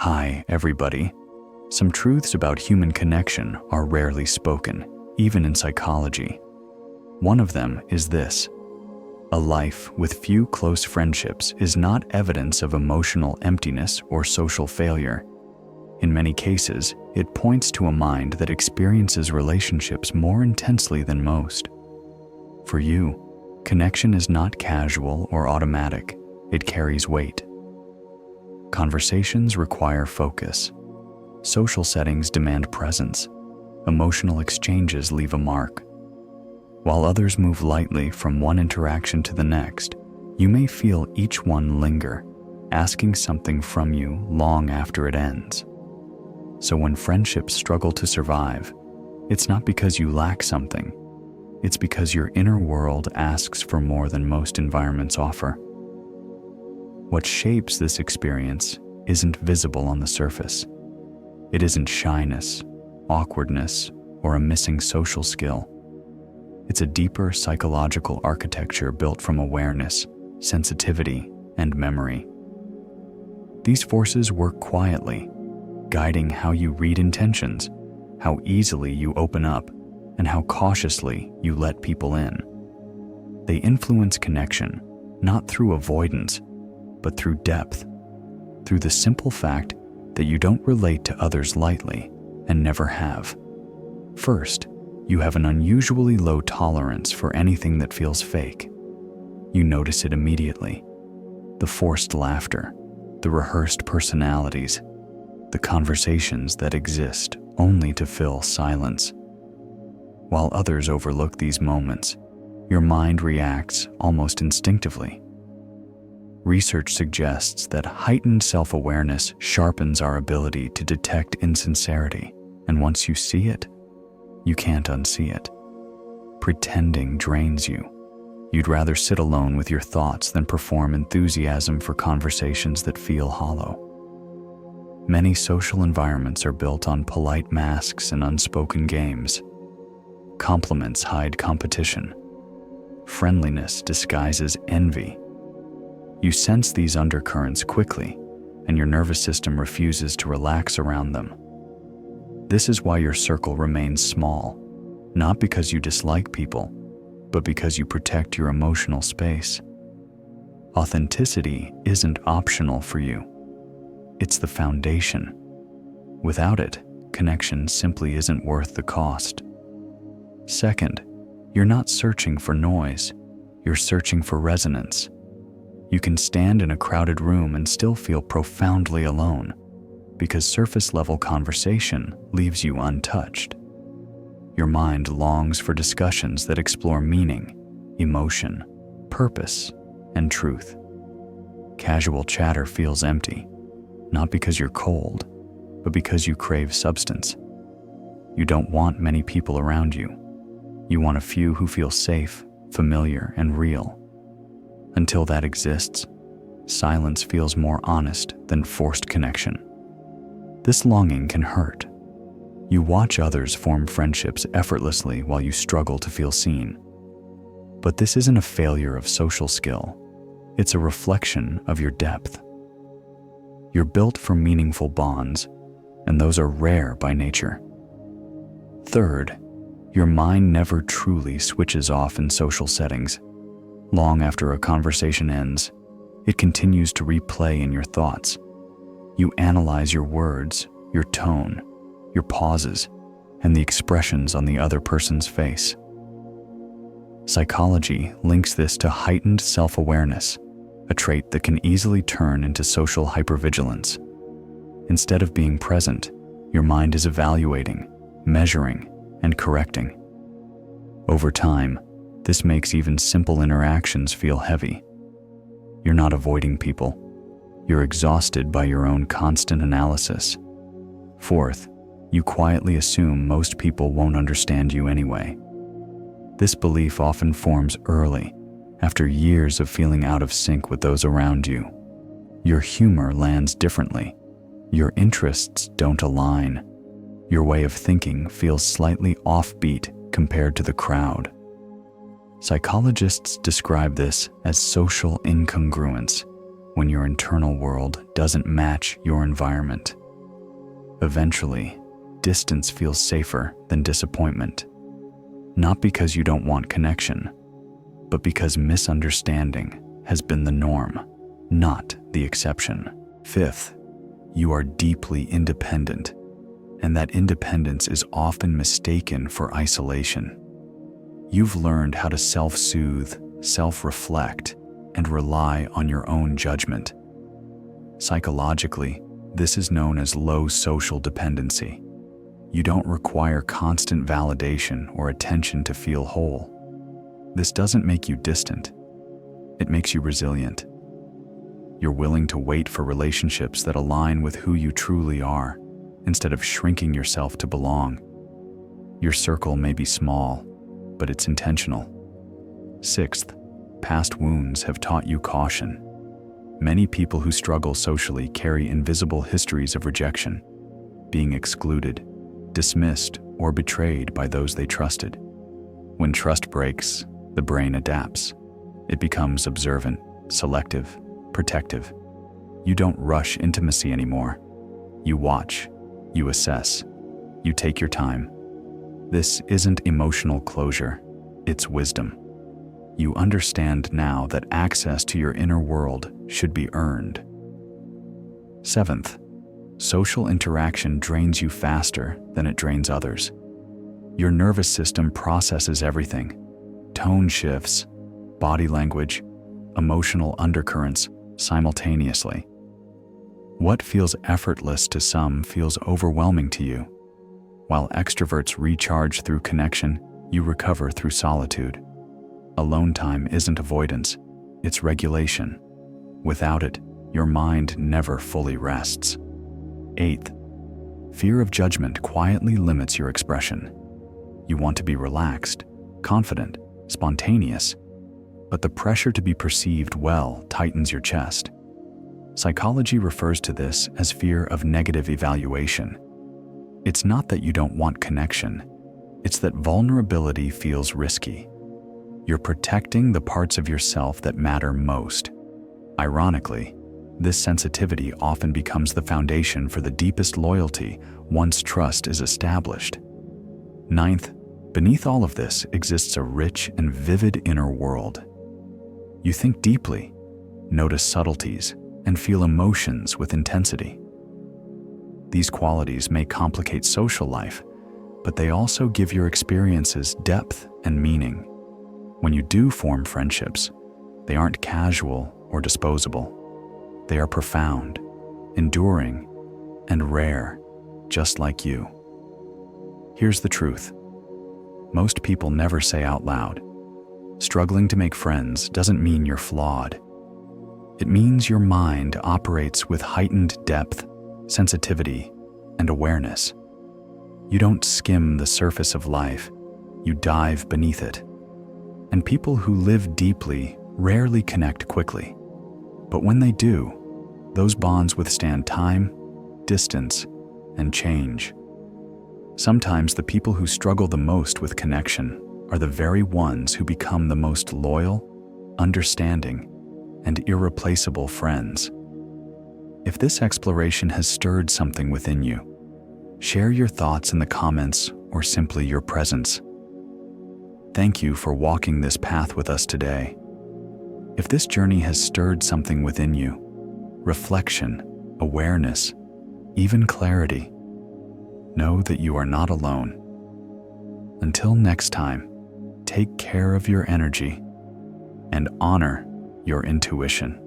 Hi, everybody. Some truths about human connection are rarely spoken, even in psychology. One of them is this: a life with few close friendships is not evidence of emotional emptiness or social failure. In many cases, it points to a mind that experiences relationships more intensely than most. For you, connection is not casual or automatic. It carries weight. Conversations require focus. Social settings demand presence. Emotional exchanges leave a mark. While others move lightly from one interaction to the next, you may feel each one linger, asking something from you long after it ends. So when friendships struggle to survive, it's not because you lack something. It's because your inner world asks for more than most environments offer. What shapes this experience isn't visible on the surface. It isn't shyness, awkwardness, or a missing social skill. It's a deeper psychological architecture built from awareness, sensitivity, and memory. These forces work quietly, guiding how you read intentions, how easily you open up, and how cautiously you let people in. They influence connection, not through avoidance, but through depth, through the simple fact that you don't relate to others lightly and never have. First, you have an unusually low tolerance for anything that feels fake. You notice it immediately: the forced laughter, the rehearsed personalities, the conversations that exist only to fill silence. While others overlook these moments, your mind reacts almost instinctively. Research suggests that heightened self-awareness sharpens our ability to detect insincerity, and once you see it, you can't unsee it. Pretending drains you. You'd rather sit alone with your thoughts than perform enthusiasm for conversations that feel hollow. Many social environments are built on polite masks and unspoken games. Compliments hide competition. Friendliness disguises envy. You sense these undercurrents quickly, and your nervous system refuses to relax around them. This is why your circle remains small, not because you dislike people, but because you protect your emotional space. Authenticity isn't optional for you. It's the foundation. Without it, connection simply isn't worth the cost. Second, you're not searching for noise. You're searching for resonance. You can stand in a crowded room and still feel profoundly alone, because surface-level conversation leaves you untouched. Your mind longs for discussions that explore meaning, emotion, purpose, and truth. Casual chatter feels empty, not because you're cold, but because you crave substance. You don't want many people around you. You want a few who feel safe, familiar, and real. Until that exists, silence feels more honest than forced connection. This longing can hurt. You watch others form friendships effortlessly while you struggle to feel seen. But this isn't a failure of social skill. It's a reflection of your depth. You're built for meaningful bonds, and those are rare by nature. Third, your mind never truly switches off in social settings. Long after a conversation ends, it continues to replay in your thoughts. You analyze your words, your tone, your pauses, and the expressions on the other person's face. Psychology links this to heightened self-awareness, a trait that can easily turn into social hypervigilance. Instead of being present, your mind is evaluating, measuring, and correcting. Over time, this makes even simple interactions feel heavy. You're not avoiding people. You're exhausted by your own constant analysis. Fourth, you quietly assume most people won't understand you anyway. This belief often forms early, after years of feeling out of sync with those around you. Your humor lands differently. Your interests don't align. Your way of thinking feels slightly offbeat compared to the crowd. Psychologists describe this as social incongruence, when your internal world doesn't match your environment. Eventually, distance feels safer than disappointment, not because you don't want connection, but because misunderstanding has been the norm, not the exception. Fifth, you are deeply independent, and that independence is often mistaken for isolation. You've learned how to self-soothe, self-reflect, and rely on your own judgment. Psychologically, this is known as low social dependency. You don't require constant validation or attention to feel whole. This doesn't make you distant. It makes you resilient. You're willing to wait for relationships that align with who you truly are, instead of shrinking yourself to belong. Your circle may be small, but it's intentional. Sixth, past wounds have taught you caution. Many people who struggle socially carry invisible histories of rejection, being excluded, dismissed, or betrayed by those they trusted. When trust breaks, the brain adapts. It becomes observant, selective, protective. You don't rush intimacy anymore. You watch, you assess, you take your time. This isn't emotional closure, it's wisdom. You understand now that access to your inner world should be earned. Seventh, social interaction drains you faster than it drains others. Your nervous system processes everything: tone shifts, body language, emotional undercurrents simultaneously. What feels effortless to some feels overwhelming to you. While extroverts recharge through connection, you recover through solitude. Alone time isn't avoidance, it's regulation. Without it, your mind never fully rests. Eighth, fear of judgment quietly limits your expression. You want to be relaxed, confident, spontaneous, but the pressure to be perceived well tightens your chest. Psychology refers to this as fear of negative evaluation. It's not that you don't want connection, it's that vulnerability feels risky. You're protecting the parts of yourself that matter most. Ironically, this sensitivity often becomes the foundation for the deepest loyalty once trust is established. Ninth, beneath all of this exists a rich and vivid inner world. You think deeply, notice subtleties, and feel emotions with intensity. These qualities may complicate social life, but they also give your experiences depth and meaning. When you do form friendships, they aren't casual or disposable. They are profound, enduring, and rare, just like you. Here's the truth. Most people never say out loud, struggling to make friends doesn't mean you're flawed. It means your mind operates with heightened depth, sensitivity, and awareness. You don't skim the surface of life, you dive beneath it. And people who live deeply rarely connect quickly. But when they do, those bonds withstand time, distance, and change. Sometimes the people who struggle the most with connection are the very ones who become the most loyal, understanding, and irreplaceable friends. If this exploration has stirred something within you, share your thoughts in the comments or simply your presence. Thank you for walking this path with us today. If this journey has stirred something within you, reflection, awareness, even clarity, know that you are not alone. Until next time, take care of your energy and honor your intuition.